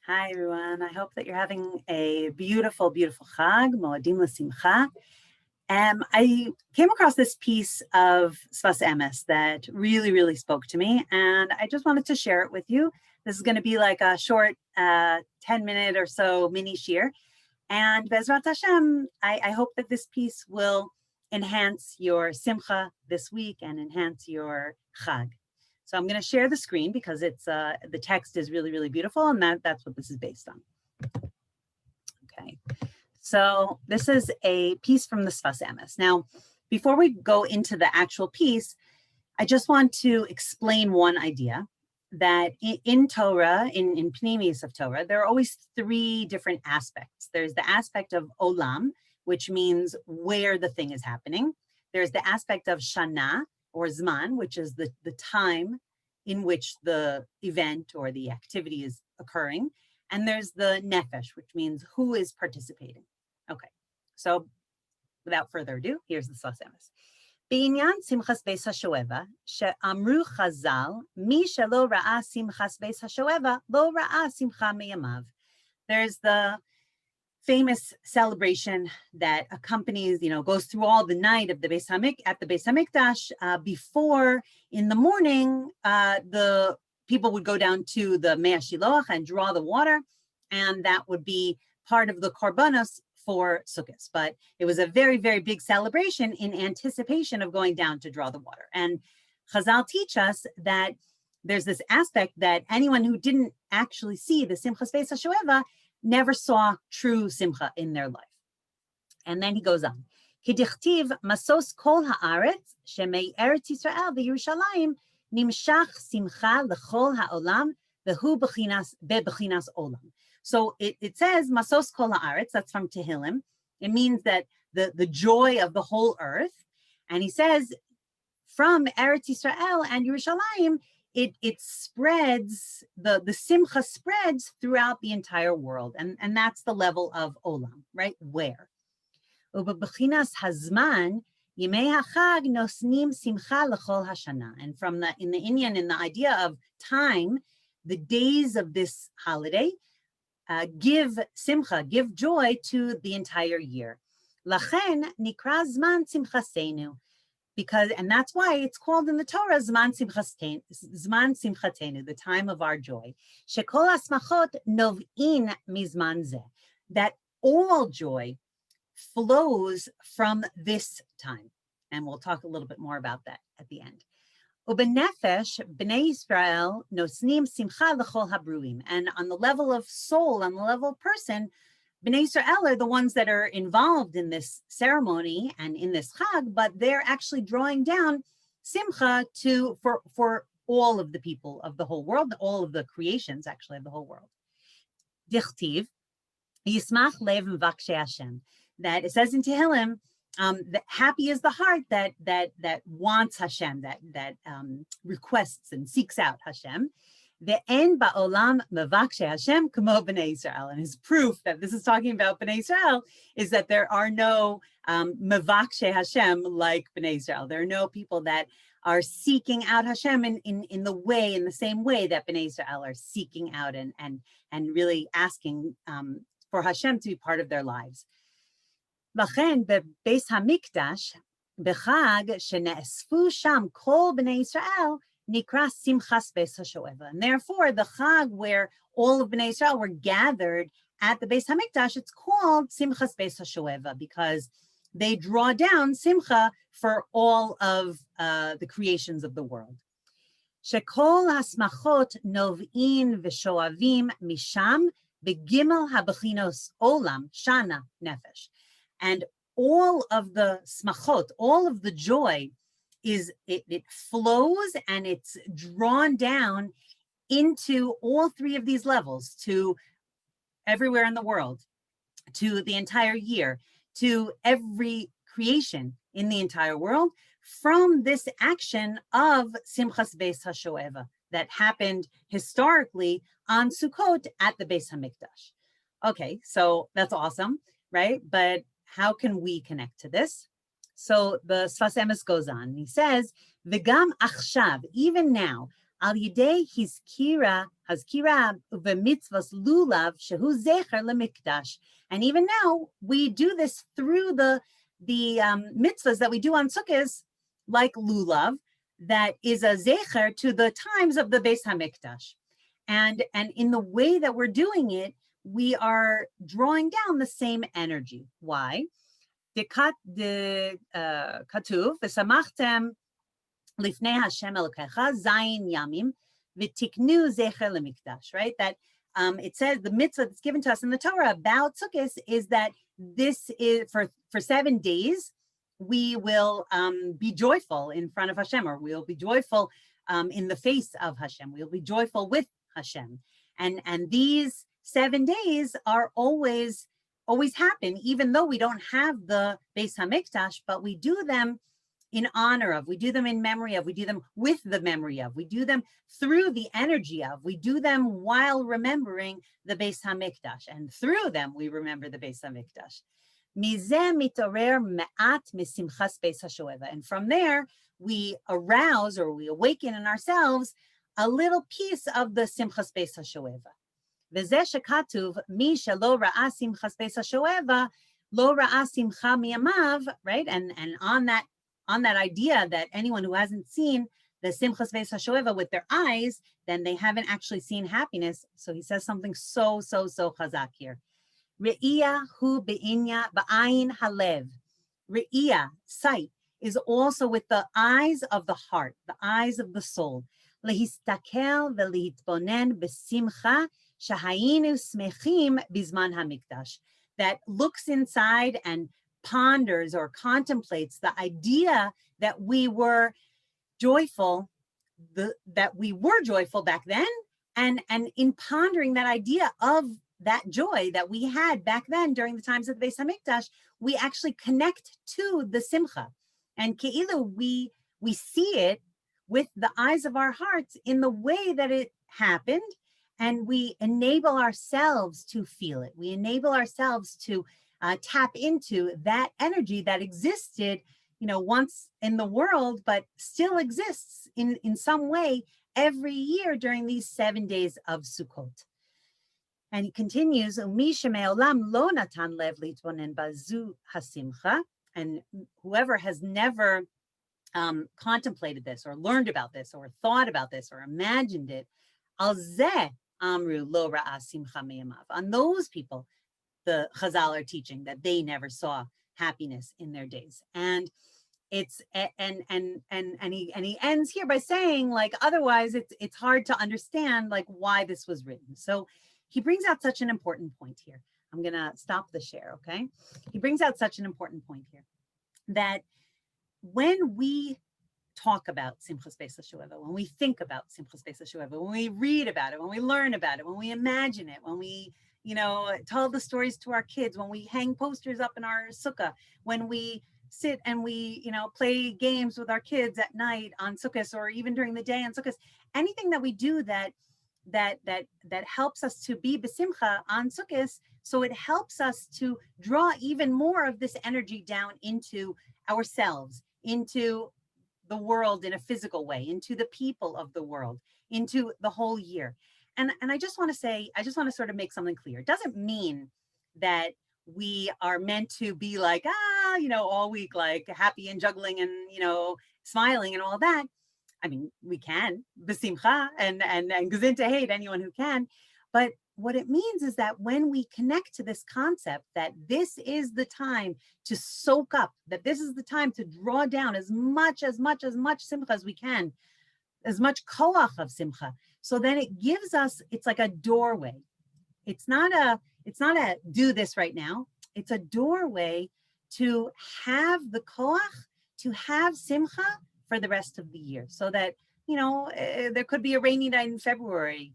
Hi, everyone. I hope that you're having a beautiful, beautiful Chag, Moadim LaSimcha. I came across this piece of Sfas Emes that really, really spoke to me, and I just wanted to share it with you. This is going to be like a short 10-minute or so mini-shiur. And Bezrat Hashem, I hope that this piece will enhance your Simcha this week and enhance your Chag. So I'm going to share the screen because it's the text is really, really beautiful, and that's what this is based on. Okay, so this is a piece from the Sfas Emes. Now, before we go into the actual piece, I just want to explain one idea that in Torah, in Pnimis of Torah, there are always three different aspects. There's the aspect of Olam, which means where the thing is happening. There's the aspect of Shana, or Zman, which is the time in which the event or the activity is occurring. And there's the Nefesh, which means who is participating. Okay, so without further ado, here's the Sfas Emes. בעניין Simchas Beis HaShoeva, שאמרו חז"ל, מי שלא ראה Simchas Beis HaShoeva, לא ראה שמחה מימיו. There's the famous celebration that accompanies, goes through all the night of the Beis Hamikdash. Before, in the morning, the people would go down to the Mei HaShiloach and draw the water, and that would be part of the korbanos for Sukkot. But it was a very, very big celebration in anticipation of going down to draw the water. And Chazal teach us that there's this aspect that anyone who didn't actually see the Simchas Beis HaShoeva never saw true Simcha in their life. And then he goes on. K'dichtiv masos kol haaretz shemei Eretz Yisrael v'Yerushalayim nimshach simcha l'chol ha'olam v'hu bechinas olam. So it says masos kol haaretz, that's from Tehillim. It means that the joy of the whole earth. And he says from Eretz Yisrael and Yerushalayim, it spreads, the simcha spreads throughout the entire world. And that's the level of olam, right? Where? Ubebechinas hazman, yimei hachag nosnim simcha l'chol hashana. And in the Inyan, in the idea of time, the days of this holiday give simcha, give joy to the entire year. Lachen nikra zman simchasenu. And that's why it's called in the Torah Zman Simchatenu, the time of our joy. Shekol asmachot nov'in mizman zeh, that all joy flows from this time. And we'll talk a little bit more about that at the end. Ubenefesh b'nei Yisrael nosnim simcha l'chol habruim. And on the level of soul, on the level of person, Bnei Yisrael are the ones that are involved in this ceremony and in this Chag, but they're actually drawing down Simcha for all of the people of the whole world, all of the creations actually of the whole world. Dichtiv, Yismach lev mvakshe Hashem. That it says in Tehillim, that happy is the heart that wants Hashem, that requests and seeks out Hashem. The en ba'olam mevakshe Hashem kamo b'nei Yisrael, and his proof that this is talking about b'nei Yisrael is that there are no mevakshe Hashem like b'nei Yisrael. There are no people that are seeking out Hashem in the same way that b'nei Yisrael are seeking out and really asking for Hashem to be part of their lives. Lachen bebeis hamikdash b'chag shene'esfu sham kol b'nei Yisrael Nikra Simchas Beis HaShoeva. And therefore, the Chag where all of Bnei Israel were gathered at the Beis HaMikdash, it's called Simchas Beis HaShoeva because they draw down Simcha for all of the creations of the world. Shekol hasmachot nov'in v'shoavim misham begimel habechinos olam shana nefesh. And all of the smachot, all of the joy, it flows and it's drawn down into all three of these levels, to everywhere in the world, to the entire year, to every creation in the entire world, from this action of Simchas Beis HaShoeva that happened historically on Sukkot at the Beis HaMikdash. Okay, so that's awesome, right? But how can we connect to this? So the Sfas Emes goes on. He says, "V'gam achshav," even now, Al yidei hazkira v'mitzvos lulav shehu zecher lemikdash. And even now, we do this through the mitzvahs that we do on Sukkot, like lulav, that is a zecher to the times of the Beis HaMikdash. And in the way that we're doing it, we are drawing down the same energy. Why? Katuv v'samachtem lifnei Hashem Elokecha zayin yamim v'tiknu zecher lemikdash. Right? That it says the mitzvah that's given to us in the Torah about Sukkot is that this is for 7 days we will be joyful in front of Hashem, or we'll be joyful in the face of Hashem. We'll be joyful with Hashem, and these 7 days are always happen, even though we don't have the Beis HaMikdash, but we do them in honor of, we do them in memory of, we do them with the memory of, we do them through the energy of, we do them while remembering the Beis HaMikdash, and through them we remember the Beis HaMikdash. And from there, we arouse or we awaken in ourselves a little piece of the Simchas Beis HaShoeva. וזה שכתוב, מי שלא ראה שמחת בייס השואבה, לא ראה שמחה מימיו, right? And on that idea that anyone who hasn't seen the Simchas Beis HaShoeva with their eyes, then they haven't actually seen happiness. So he says something so chazak here. Re'iyah hu be'inya ba'ayin halev. Re'iyah, sight, is also with the eyes of the heart, the eyes of the soul. Lehistakel ve'lihitbonen besimcha shahayinu smechim bizman hamikdash. That looks inside and ponders or contemplates the idea that we were joyful, that we were joyful back then, and in pondering that idea of that joy that we had back then during the times of the Beis HaMikdash, we actually connect to the Simcha. And Ke'ilu, we see it with the eyes of our hearts in the way that it happened, and we enable ourselves to feel it. We enable ourselves to tap into that energy that existed, once in the world, but still exists in some way every year during these 7 days of Sukkot. And he continues, and whoever has never contemplated this or learned about this or thought about this or imagined it, on those people, the Chazal are teaching that they never saw happiness in their days. And it's and he ends here by saying, like, otherwise it's hard to understand like why this was written. So he brings out such an important point here. I'm gonna stop the share, okay? He brings out such an important point here that when we talk about Simchas Beis HaShoeva, when we think about Simchas Beis HaShoeva, when we read about it, when we learn about it, when we imagine it, when we tell the stories to our kids, when we hang posters up in our sukkah, when we sit and we, play games with our kids at night on Sukkot, or even during the day on Sukkot, anything that we do that helps us to be besimcha on Sukkot, so it helps us to draw even more of this energy down into ourselves, into the world in a physical way, into the people of the world, into the whole year. And I just want to sort of make something clear. It doesn't mean that we are meant to be like, all week, like happy and juggling and, smiling and all that. I mean, we can, besimcha, and gesehen to hate anyone who can. But what it means is that when we connect to this concept that this is the time to soak up, that this is the time to draw down as much simcha as we can, as much koach of simcha. So then it gives us, it's like a doorway. It's not a do this right now. It's a doorway to have the koach, to have simcha for the rest of the year. So that, there could be a rainy night in February.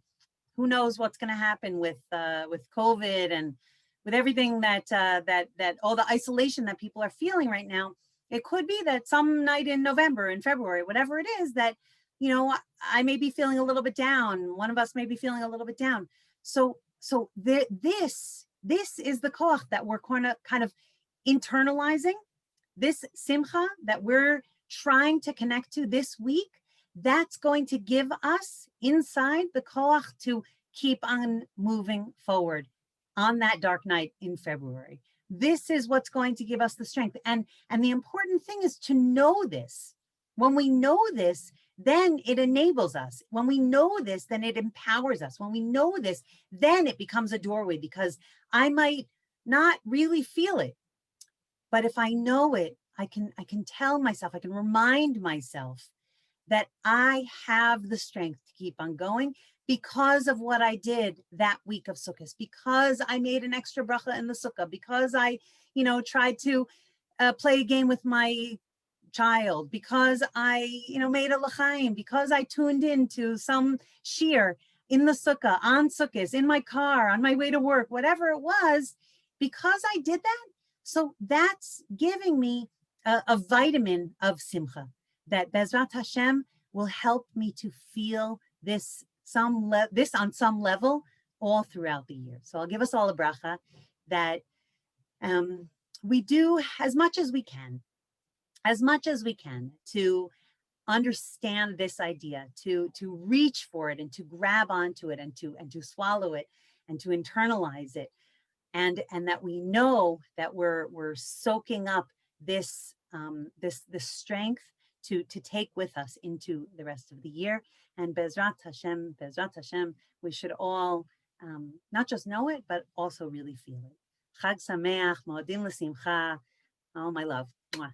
Who knows what's going to happen with COVID and with everything that all the isolation that people are feeling right now. It could be that some night in November, in February, whatever it is, that, I may be feeling a little bit down. One of us may be feeling a little bit down. So this is the koach that we're kind of internalizing, this simcha that we're trying to connect to this week, that's going to give us inside the koach to keep on moving forward on that dark night in February. This is what's going to give us the strength. And the important thing is to know this. When we know this, then it enables us. When we know this, then it empowers us. When we know this, then it becomes a doorway, because I might not really feel it, but if I know it, I can tell myself, I can remind myself that I have the strength to keep on going because of what I did that week of Sukkot, because I made an extra bracha in the sukkah, because I, tried to play a game with my child, because I, made a l'chaim, because I tuned into some shiur in the sukkah, on sukkahs, in my car, on my way to work, whatever it was, because I did that. So that's giving me a vitamin of simcha that Bezrat Hashem will help me to feel this on some level all throughout the year. So I'll give us all a bracha that we do as much as we can to understand this idea, to reach for it and to grab onto it and to swallow it and to internalize it, and that we know that we're soaking up this strength to take with us into the rest of the year. And Bezrat Hashem, we should all not just know it, but also really feel it. Chag Sameach, Moadim L'Simcha. Oh, my love. Mwah.